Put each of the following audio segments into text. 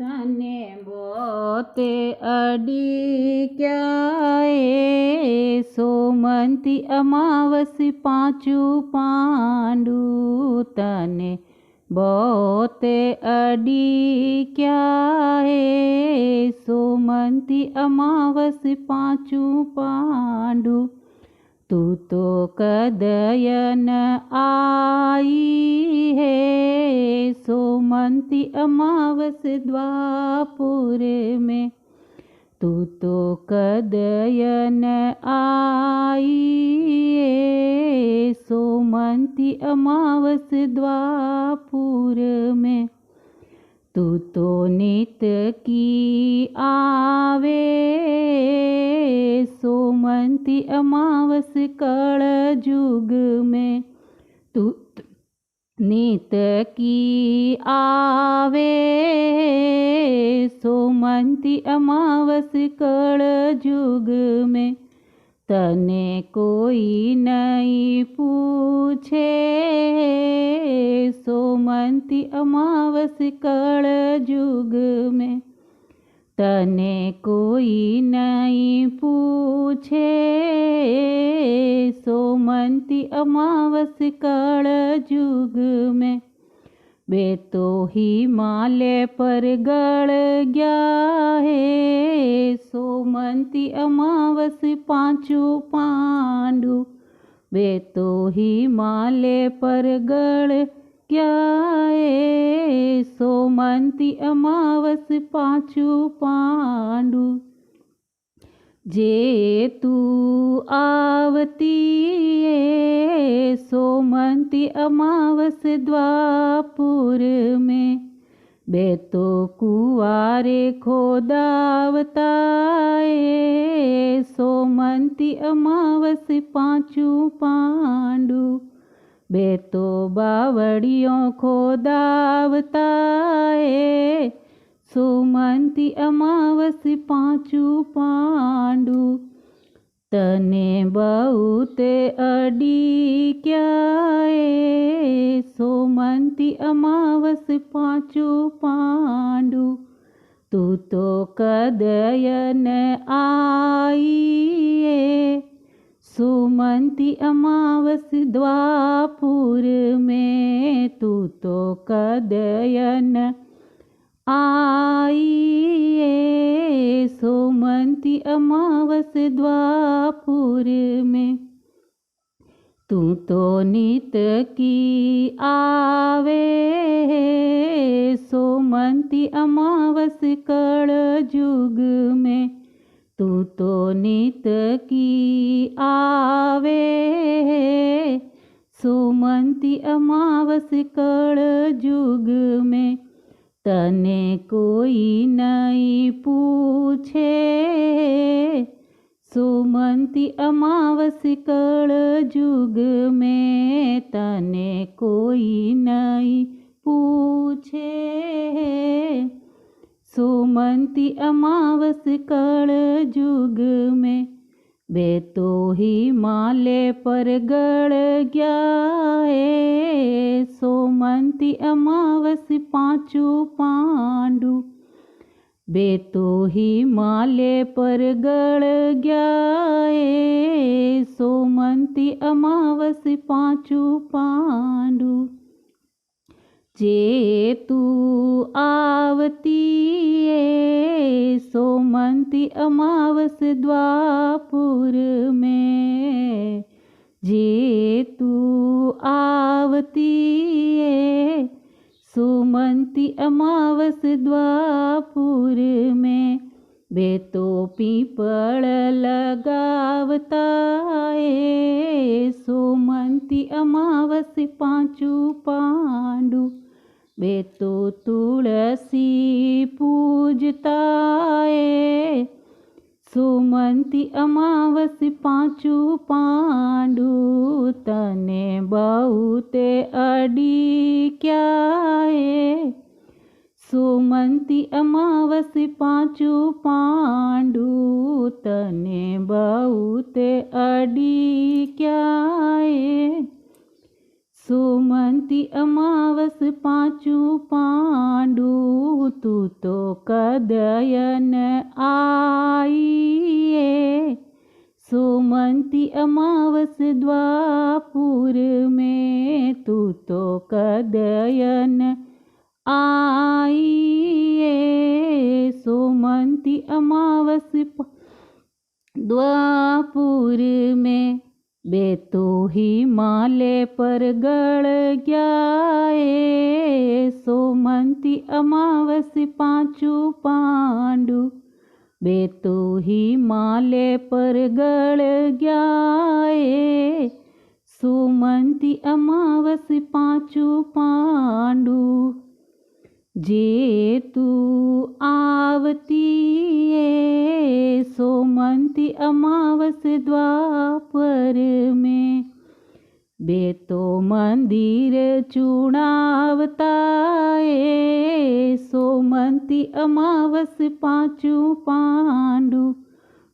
तने बोते अडी क्याए सोमंती अमावसी पाँचू पांडू तने बोते अडी क्याए सोमंती अमावसी पाँचू पांडू तू तो कदयन आई है सोमंती अमावस द्वापुर में तू तो कदयन आई है सोमंती अमावस द्वापुर में तू तो नित की आवे सोमंती अमावस कल जुग में तू नित की आवे सोमंती अमावस कल जुग में तने कोई नहीं पूछे सोमंती अमावस कल जुग में तने कोई नहीं पूछे सोमंती अमावस कल जुग में वे तो हिमालय पर गड़ गया है सोमंती अमावस पाँचों पांडु वे तो हिमालय पर गड़ गया है सोमंती अमावस पाँचों पांडु जे तू आवती है सोमंती अमावस द्वापुर में बे तो कुआरे खोदावता है सोमंती अमावस पाँचों पांडु बे तो बावड़ियों खोदावता है सोमंती अमावस पाँचों पांडु तने बहुत अडी क्या है सोमंती अमावस पाँचों पांडु तू तो कदयन आई है सोमंती अमावस द्वापुर में तू तो कदयन आई सोमंती अमावस द्वापुर में तू तो नित की आवे सोमंती अमावस कल जुग में तू तो नित की आवे सोमंती अमावस कल जुग में तने कोई नहीं पूछे सोमंती अमावस कल जुग में तने कोई नहीं पूछे सोमंती अमावस कल जुग में बे तो हिमालय पर गड़ गया है सोमंती अमावस पाँचों पांडु बे तो हिमालय पर गड़ गया है सोमंती अमावस पाँचों पांडु जे तू आवती है सोमंती अमावस द्वापुर में जे तू आवती है सोमंती अमावस द्वापुर में बे तो पीपल लगावता है सोमंती अमावस पाँचों पांडु बे तो तुलसी पूजता है सोमंती अमावस पाँचों पांडु तने बहुत अडी क्या है सोमंती अमावस पाँचों पांडु तने बहुत अडी क्या है सोमंती अमावस पाँचों पांडु तू तो कदयन आई सोमंती अमावस द्वापुर में, तू तो कदयन आई सोमंती अमावस द्वापुर में। बे तो हिमालय पर गड़ गया सोमंती अमावस पांचों पांडु। बे तो हिमालय पर गड़ गया सोमंती अमावस पांचों पांडु। जे तू आवती सोमंती अमावस द्वापर में, बे तो मंदिर चुनावता सोमंती अमावस पांचों पांडु।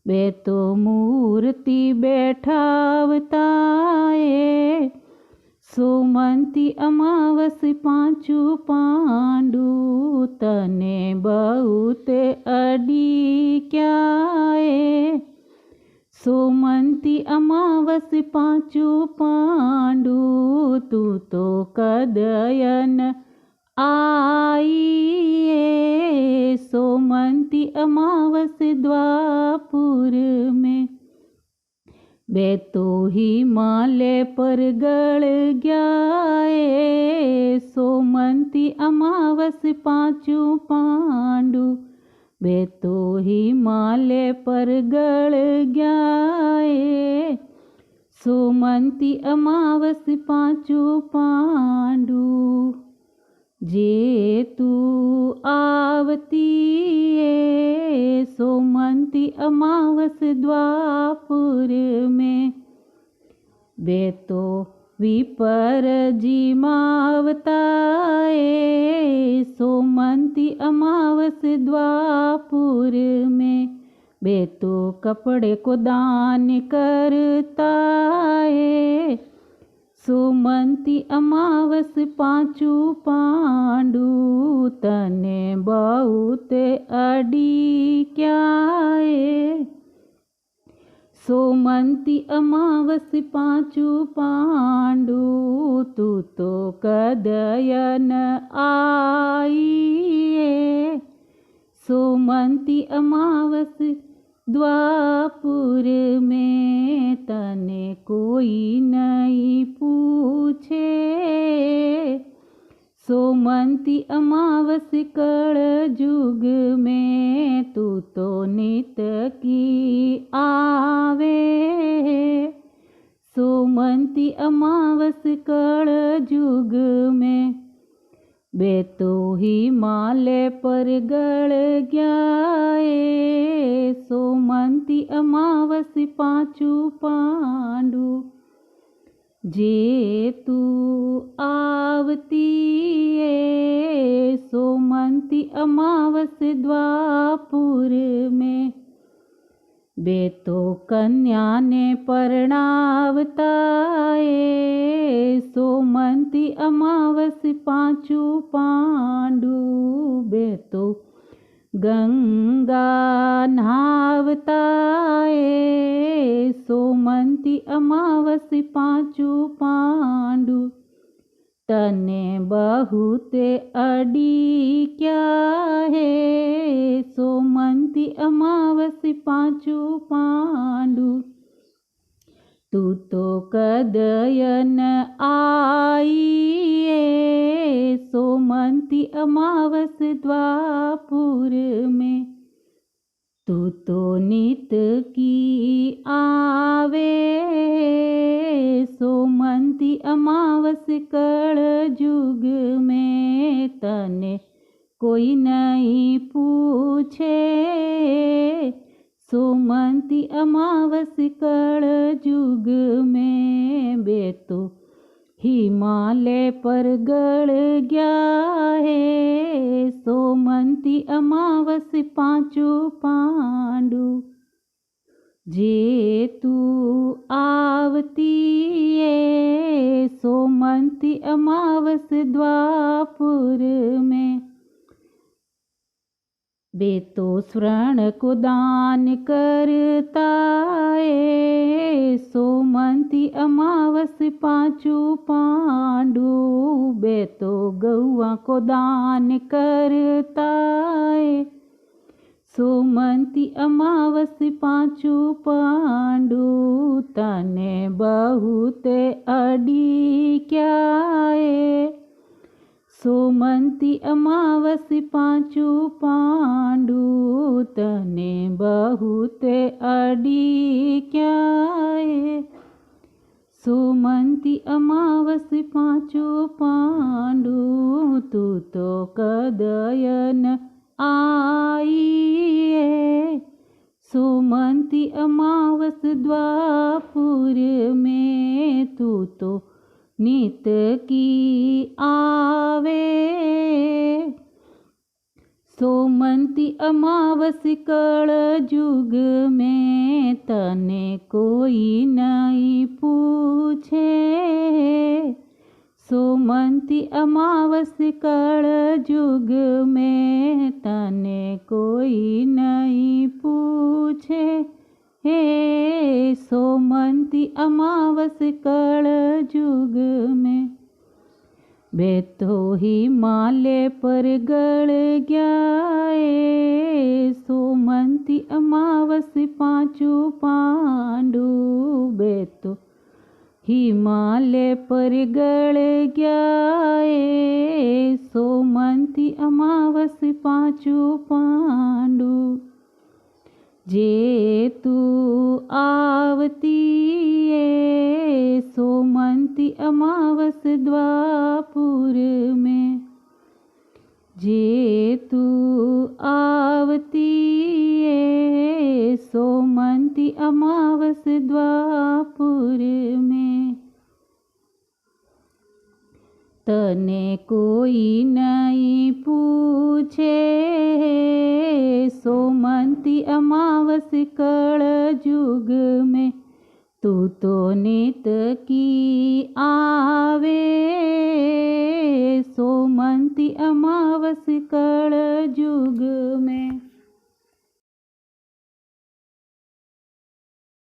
बे तो मूर्ति बैठावता सोमंती अमावस पांचों पांडु। तने बहुत अडी क्या सोमंती अमावस पांचों पांडु। तू तो कदयन आई सोमंती अमावस द्वापुर में। बे तो हिमालय पर गड़ गया सोमंती अमावस पांचों पांडु। बे तो हिमालय पर गड़ गया सोमंती अमावस पांचों पांडु। जे तू आवती सोमंती अमावस द्वापुर में, बे तो विपर जी मावता सोमंती अमावस द्वापुर में। बे तो कपड़े को दान करता सोमंती अमावस पांचों पांडु। तने बहुत अडी क्या सोमंती अमावस पांचों पांडु। तू तो कदयन आई सोमंती अमावस द्वापुर में। तने कोई नहीं पूछे सोमंती अमावस कड़ जुग में। तू तो नित की आवे सोमंती अमावस कड़ जुग में। बे तो हिमालय पर गड़ गया सोमंती अमावस पांचों पांडु। जे तू आवती सोमंती अमावस द्वापुर में, बे तो कन्या ने परणावता सोमंती अमावस पांचों पांडु। बे तो गंगा नहावता सोमंती अमावस पांचों पांडु। तने बहुत अडी क्या है सोमंती अमावस पांचों पांडु। तू तो कदयन आई सोमंती अमावस द्वापुर में। तू तो नित की आवे सोमंती अमावस कड़ जुग में। तने कोई नहीं पूछे सोमंती अमावस कड़ जुग में। बे तो हिमालय पर गड़ गया है सोमंती अमावस पांचों पांडु। जे तू आवती सोमंती अमावस द्वापुर में, बे तो स्वर्ण को दान करता है, सोमंती अमावस पाँचों पांडु। बे तो गौआ को दान करता है, सोमंती अमावस पाँचों पांडु। तने बहुत अड़ी क्या है, सोमंती अमावस पाँचों पांडु। तने बहुत अड़ी क्या है, सोमंती अमावस पाँचों पांडु। तू तो कदयन आई है, सोमंती अमावस द्वापुर में। तू तो नित की आवे, सोमंती अमावस कल युग में। तने कोई नहीं पूछे, सोमंती अमावस कल युग में। तने कोई नहीं पूछे, हे सोमंती अमावस कल युग में। बे तो हिमालय पर गड़ गया है, सोमंती अमावस पाँचों पांडु। बे तो हिमालय पर गड़ गया है, सोमंती अमावस पाँचों पांडु। जे तू आवती है, सोमंती अमावस द्वापुर में। जे तू आवती है, सोमंती अमावस द्वापुर में। तने कोई नहीं पूछे, सोमंती अमावस कल युग में। तू तो नित की आवे, सोमंती अमावस कल युग में।